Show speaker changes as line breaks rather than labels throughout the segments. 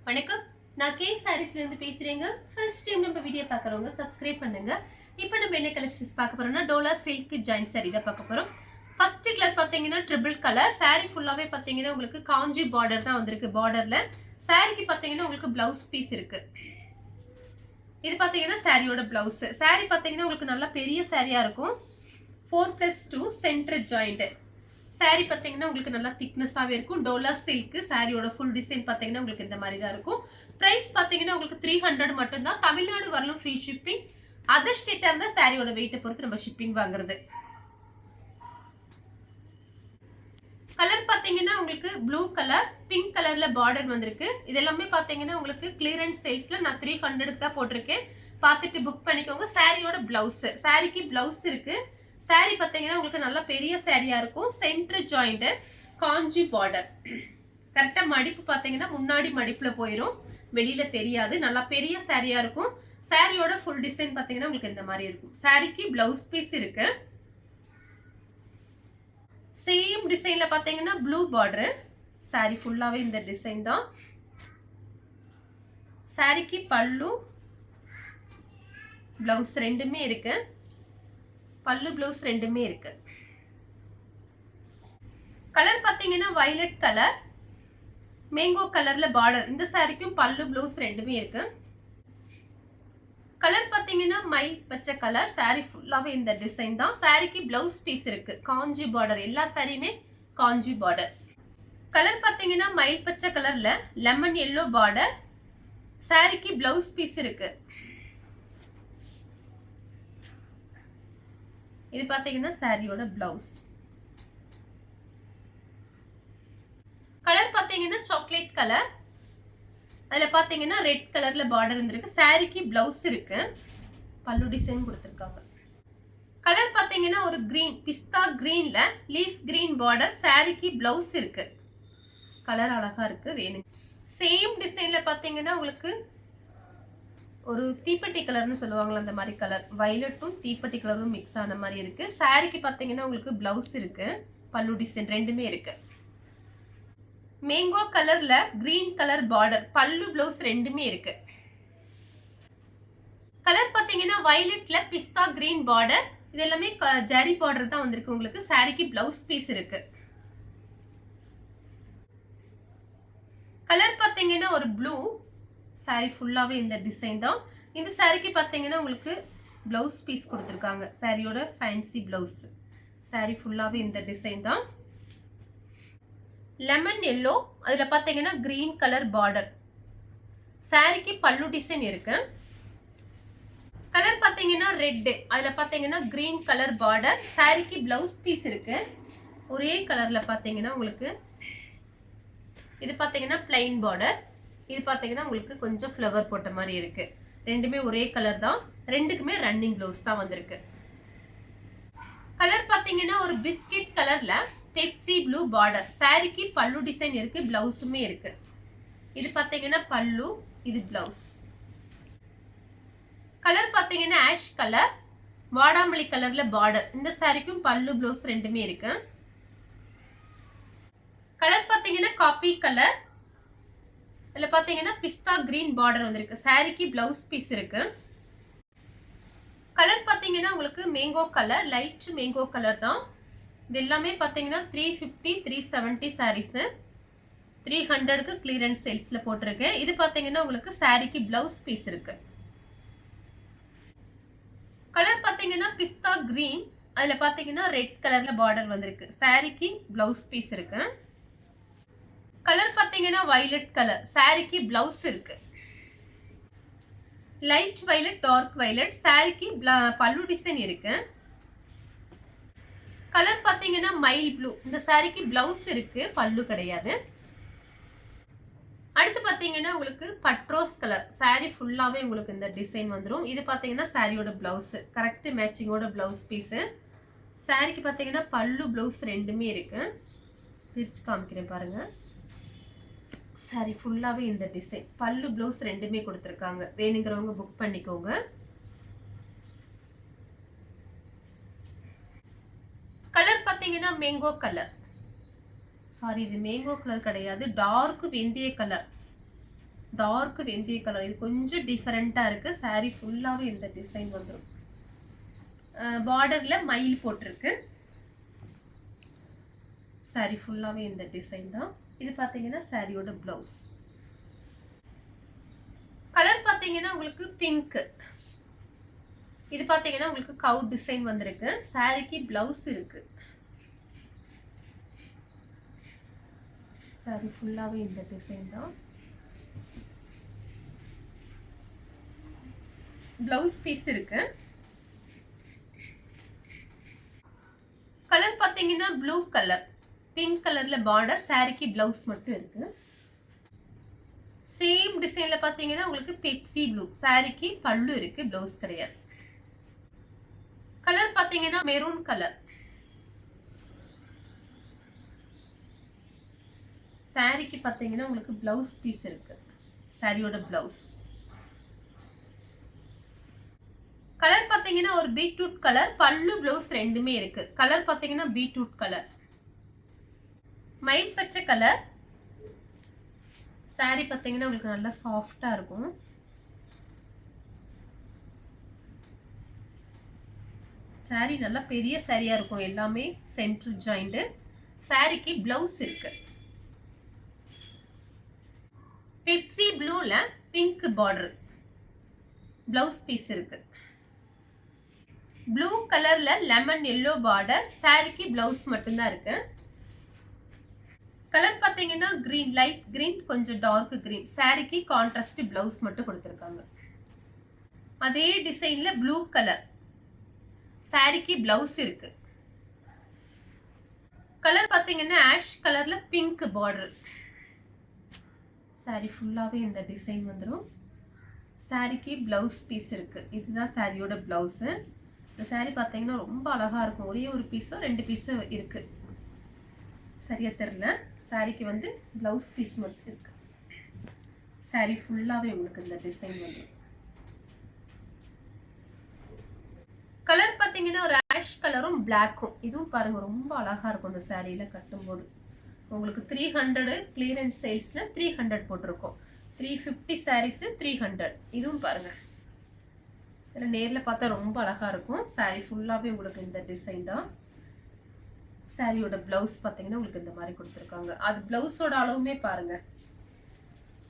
வணக்கம், நான் கே சாரீஸ்ல இருந்து பேசுறேங்க. ஃபர்ஸ்ட் டைம் நம்ம வீடியோ பார்க்குறவங்க சப்ஸ்கிரைப் பண்ணுங்க. இப்போ நம்ம என்ன கலெக்ஷன்ஸ் பார்க்க போறோம்னா டோலா சில்க் ஜாயின் சாரி தான் பார்க்க போறோம். ஃபர்ஸ்ட் கலர் பார்த்தீங்கன்னா ட்ரிபிள் கலர் சாரி ஃபுல்லாவே பார்த்தீங்கன்னா உங்களுக்கு காஞ்சி பார்டர் தான் வந்திருக்கு. பார்டர்ல சாரிக்கு பார்த்தீங்கன்னா உங்களுக்கு பிளவுஸ் பீஸ் இருக்கு. இது பார்த்தீங்கன்னா சாரியோட பிளவுஸ். சாரி பார்த்தீங்கன்னா உங்களுக்கு நல்லா பெரிய சாரியா இருக்கும். 4+2 சென்டர் ஜாயிண்ட். சாரி பார்த்தீங்கன்னா உங்களுக்கு நல்லா திக்னஸாவே இருக்கும். டோலா சில்க் சாரியோட ஃபுல் டிசைன் பார்த்தீங்கன்னா உங்களுக்கு இந்த மாதிரி தான் இருக்கும். பிரைஸ் பார்த்தீங்கன்னா உங்களுக்கு 300 மட்டும் தான். தமிழ்நாடு வரலும் ஃப்ரீ ஷிப்பிங். அதர் ஸ்டேட்டா இருந்தா சாரியோட வெயிட்டை பொறுத்து நம்ம ஷிப்பிங் வாங்குறது. கலர் பார்த்தீங்கன்னா உங்களுக்கு ப்ளூ கலர், பிங்க் கலர்ல பார்டர் வந்திருக்கு. இது எல்லாமே பார்த்தீங்கன்னா உங்களுக்கு கிளியரன்ஸ் சேல்ஸ்ல நான் 300 தான் போட்டிருக்கேன். பார்த்துட்டு புக் பண்ணிக்கோங்க. சாரியோட பிளவுஸ், சாரிக்கு பிளவுஸ் இருக்கு. சாரி பார்த்தீங்கன்னா உங்களுக்கு நல்லா பெரிய சாரியா இருக்கும். சென்டர் ஜாயிண்ட், காஞ்சி பார்டர். கரெக்டா மடிப்பு பார்த்தீங்கன்னா முன்னாடி மடிப்புல போயிடும், வெளியில தெரியாது. நல்லா பெரிய சாரியா இருக்கும். சாரியோட ஃபுல் டிசைன் பார்த்தீங்கன்னா உங்களுக்கு இந்த மாதிரி இருக்கும். சாரிக்கு பிளவுஸ் பீஸ் இருக்கு. சேம் டிசைன்ல பார்த்தீங்கன்னா ப்ளூ பார்டர். சாரி ஃபுல்லாவே இந்த டிசைன் தான். சாரிக்கு பல்லு பிளவுஸ் ரெண்டுமே இருக்கு. பல்லு பிளவுஸ் ரெண்டுமே இருக்கு. கலர் பாத்தீங்கன்னா வயலட் கலர், மேங்கோ கலர்ல பார்டர். இந்த சாரிக்கும் பல்லு பிளவுஸ் ரெண்டுமே இருக்கு. கலர் பாத்தீங்கன்னா மயில் பச்சை கலர். சாரி ஃபுல்லாவே இந்த டிசைன் தான். சாரிக்கு பிளவுஸ் பீஸ் இருக்கு. காஞ்சி பார்டர். எல்லா சாரியுமே காஞ்சி பார்டர். கலர் பாத்தீங்கன்னா மயில் பச்சை கலர்ல லெமன் எல்லோ பார்டர். சாரிக்கு பிளவுஸ் பீஸ் இருக்கு. இது பாத்தீங்கன்னா சாரியோட பிளவுஸ். கலர் பாத்தீங்கன்னா சாக்லேட் கலர். அதுல பாத்தீங்கன்னா ரெட் கலர்ல பார்டர் வந்திருக்கு. சாரிக்கு பிளவுஸ் இருக்கு. பல்லு டிசைன் கொடுத்திருக்காங்க. கலர் பாத்தீங்கன்னா ஒரு கிரீன், பிஸ்தா கிரீன்ல லீஃப் கிரீன் பார்டர். சாரிக்கு பிளவுஸ் இருக்கு. கலர் அழகா இருக்கு. வேணும் சேம் டிசைன்ல பாத்தீங்கன்னா உங்களுக்கு ஒரு தீப்பெட்டி கலர்னு சொல்லுவாங்களா அந்த மாதிரி கலர். வயலட்டும் தீப்பெட்டி கலரும் மிக்ஸ் ஆன மாதிரி இருக்கு. சாரிக்கு பாத்தீங்கன்னா உங்களுக்கு பிளவுஸ் இருக்கு. பல்லு டிசைன் ரெண்டுமே இருக்கு. மேங்கோ கலர்ல கிரீன் கலர் பார்டர். பல்லு பிளவுஸ் ரெண்டுமே இருக்கு. கலர் பாத்தீங்கன்னா வயலட்ல பிஸ்தா கிரீன் பார்டர். இது எல்லாமே ஜரி பார்டர் தான் வந்திருக்கு உங்களுக்கு. சாரிக்கு பிளவுஸ் பீஸ் இருக்கு. கலர் பாத்தீங்கன்னா ஒரு ப்ளூ. சாரி ஃபுல்லாவே இந்த டிசைன் தான். இந்த சாரிக்கு பாத்தீங்கன்னா உங்களுக்கு பிளவுஸ் பீஸ் கொடுத்திருக்காங்க. சாரியோட ஃபேன்சி பிளவுஸ். சாரி ஃபுல்லாவே இந்த டிசைன் தான். லெமன் எல்லோ, அதுல பாத்தீங்கன்னா கிரீன் கலர் பார்டர். சாரிக்கு பல்லு டிசைன் இருக்கு. கலர் பாத்தீங்கன்னா ரெட், அதுல பாத்தீங்கன்னா கிரீன் கலர் பார்டர். சாரிக்கு பிளவுஸ் பீஸ் இருக்கு. ஒரே கலர்ல பாத்தீங்கன்னா உங்களுக்கு இது பாத்தீங்கன்னா பிளைன் பார்டர். இது பாத்தீங்கன்னா உங்களுக்கு கொஞ்சம் ஃப்ளவர் போட்ட மாதிரி இருக்கு. ரெண்டுமே ஒரே கலர் தான். ரெண்டுக்குமே ரன்னிங் ப்ளவுஸ் தான் வந்திருக்கு. கலர் பாத்தீங்கன்னா ஒரு பிஸ்கட் கலர்ல பெப்சி ப்ளூ பார்டர். சாரிக்கு பல்லு டிசைன் இருக்கு. பிளவுஸுமே இருக்கு. இது பாத்தீங்கன்னா பல்லு, இது பிளவுஸ். கலர் பாத்தீங்கன்னா ஆஷ் கலர், வாடாமல்லி கலர்ல பார்டர். இந்த சாரிக்கும் பல்லு பிளவுஸ் ரெண்டுமே இருக்கு. கலர் பாத்தீங்கன்னா காபி கலர். இதுல பாத்தீங்கன்னா பிஸ்தா கிரீன் பார்டர் வந்திருக்கு. சாரிக்கு பிளவுஸ் பீஸ் இருக்கு. கலர் பாத்தீங்கன்னா உங்களுக்கு mango colour, light mango colour தான். இது எல்லாமே பாத்தீங்கன்னா 350 370 சாரீஸ். 300க்கு கிளியரன்ஸ் சேல்ஸ்ல போட்டிருக்கேன். இது பாத்தீங்கன்னா உங்களுக்கு சாரிக்கு பிளவுஸ் பீஸ் இருக்கு. கலர் பாத்தீங்கன்னா பிஸ்தா கிரீன், அதுல பாத்தீங்கன்னா ரெட் கலர்ல பார்டர் வந்திருக்கு. சாரிக்கு பிளவுஸ் பீஸ் இருக்கு. கலர் பாத்தீங்கன்னா வயலட் கலர். சாரிக்கு பிளவுஸ் இருக்கு. Light violet, dark violet. சாரிக்கு பல்லு டிசைன் இருக்கு. கலர் பாத்தீங்கன்னா மயில் ப்ளூ. இந்த சாரிக்கு பிளவுஸ் இருக்கு, பல்லு கிடையாது. அடுத்து பாத்தீங்கன்னா உங்களுக்கு பட்ரோஸ் கலர். சாரி ஃபுல்லாவே உங்களுக்கு இந்த டிசைன் வந்துடும். இது பாத்தீங்கன்னா சாரியோட பிளவுஸ். கரெக்ட் மேட்சிங்கோட பிளவுஸ் பீஸ். சாரிக்கு பாத்தீங்கன்னா பல்லு பிளவுஸ் ரெண்டுமே இருக்கு. பிரிச்சு காமிக்கிறேன் பாருங்க. சாரி ஃபுல்லாவே இந்த டிசைன். பல்லு பிளவுஸ் ரெண்டுமே கொடுத்திருக்காங்க. வேணுங்கிறவங்க புக் பண்ணிக்கோங்க. கலர் பாத்தீங்கன்னா மேங்கோ கலர். சாரி, இது மேங்கோ கலர் கிடையாது, டார்க் வெந்தய கலர். டார்க் வெந்தய கலர். இது கொஞ்சம் டிஃபரெண்டா இருக்கு. saree ஃபுல்லாவே இந்த டிசைன் வந்துரும். பார்டர்ல மயில் போட்டிருக்கு. saree ஃபுல்லாவே இந்த டிசைன் தான். இது பாத்தீங்கன்னா சாரியோட பிளவுஸ். கலர் பாத்தீங்கன்னா உங்களுக்கு பிங்க். இது பாத்தீங்கன்னா உங்களுக்கு கவு டிசைன் வந்திருக்கு. சாரிக்கு பிளவுஸ் இருக்கு. சாரி ஃபுல்லாவே இந்த டிசைன் தான். பிளவுஸ் பீஸ் இருக்கு. கலர் பாத்தீங்கன்னா ப்ளூ கலர், பிங்க் கலர்ல பார்டர், சாரிக்கு பிளவுஸ் மட்டும் இருக்கு. சேம் டிசைன்ல பாத்தீங்கன்னா உங்களுக்கு பெப்சி ப்ளூ, சாரிக்கு பல்லு இருக்கு, பிளவுஸ் கிடையாது. கலர் பாத்தீங்கன்னா மெரூன் கலர். சாரிக்கு பாத்தீங்கன்னா உங்களுக்கு பிளவுஸ் பீஸ் இருக்கு. சாரியோட பிளவுஸ். கலர் பாத்தீங்கன்னா ஒரு பீட்ரூட் கலர், பல்லு பிளவுஸ் ரெண்டுமே இருக்கு. கலர் பாத்தீங்கன்னா பீட்ரூட் கலர். மயில் பச்சை கலர். சாரி பாத்தீங்கன்னா உங்களுக்கு நல்லா சாஃப்டா இருக்கும். சாரி நல்லா பெரிய சாரியா இருக்கும். எல்லாமே சென்டர் ஜாயிண்ட். சாரிக்கு பிளவுஸ் இருக்கு. பெப்சி ப்ளூல பிங்க் பார்டர், பிளவுஸ் பீஸ் இருக்கு. ப்ளூ கலர்ல லெமன் எல்லோ பார்டர், சாரிக்கு பிளவுஸ் மட்டும்தான் இருக்கு. கலர் பாத்தீங்கன்னா கிரீன், லைட் கிரீன், கொஞ்சம் டார்க் கிரீன். சாரிக்கு கான்ட்ராஸ்ட் பிளவுஸ் மட்டும் கொடுத்திருக்காங்க. அதே டிசைன்ல ப்ளூ கலர், சாரிக்கு பிளவுஸ் இருக்கு. கலர் பாத்தீங்கன்னா ஆஷ் கலர்ல பிங்க் பார்டர். சாரி ஃபுல்லாவே இந்த டிசைன் வந்துடும். சாரிக்கு பிளவுஸ் பீஸ் இருக்கு. இதுதான் சாரியோட பிளவுஸ். இந்த சாரி பாத்தீங்கன்னா ரொம்ப அழகா இருக்கும். ஒரே ஒரு பீஸோ 2 பீஸோ இருக்கு, சரியா தெரியல. சாரிக்கு வந்து பிளவுஸ் பீஸ் மட்டும் இருக்கு. சாரி ஃபுல்லாவே உங்களுக்கு இந்த டிசைன் வந்து. கலர் பாத்தீங்கன்னா ஒரு ஆஷ் கலரும் பிளாக்கும். இதுவும் பாருங்க ரொம்ப அழகா இருக்கும். இந்த சாரியில கட்டும்போது உங்களுக்கு 300 கிளியரன்ஸ் சேல்ஸ்ல 300 போட்டிருக்கோம். 350 சாரீஸ் 300. இதுவும் பாருங்க, இதில் நேரில் பார்த்தா ரொம்ப அழகா இருக்கும். சாரி ஃபுல்லாவே உங்களுக்கு இந்த டிசைன் தான். சாரியோட பிளவுஸ் பார்த்தீங்கன்னா உங்களுக்கு இந்த மாதிரி கொடுத்துருக்காங்க. அது பிளவுஸோட அளவுமே பாருங்க,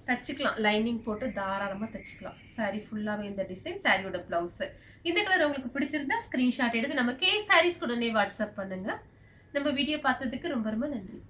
தச்சுக்கலாம். லைனிங் போட்டு தாராளமாக தச்சுக்கலாம். சாரி ஃபுல்லாவே இந்த டிசைன், சாரியோட பிளவுஸ். இந்த கலர் உங்களுக்கு பிடிச்சிருந்தா ஸ்கிரீன்ஷாட் எடுத்து நம்ம கே சாரீஸ் உடனே வாட்ஸ்அப் பண்ணுங்க. நம்ம வீடியோ பார்த்ததுக்கு ரொம்ப ரொம்ப நன்றி.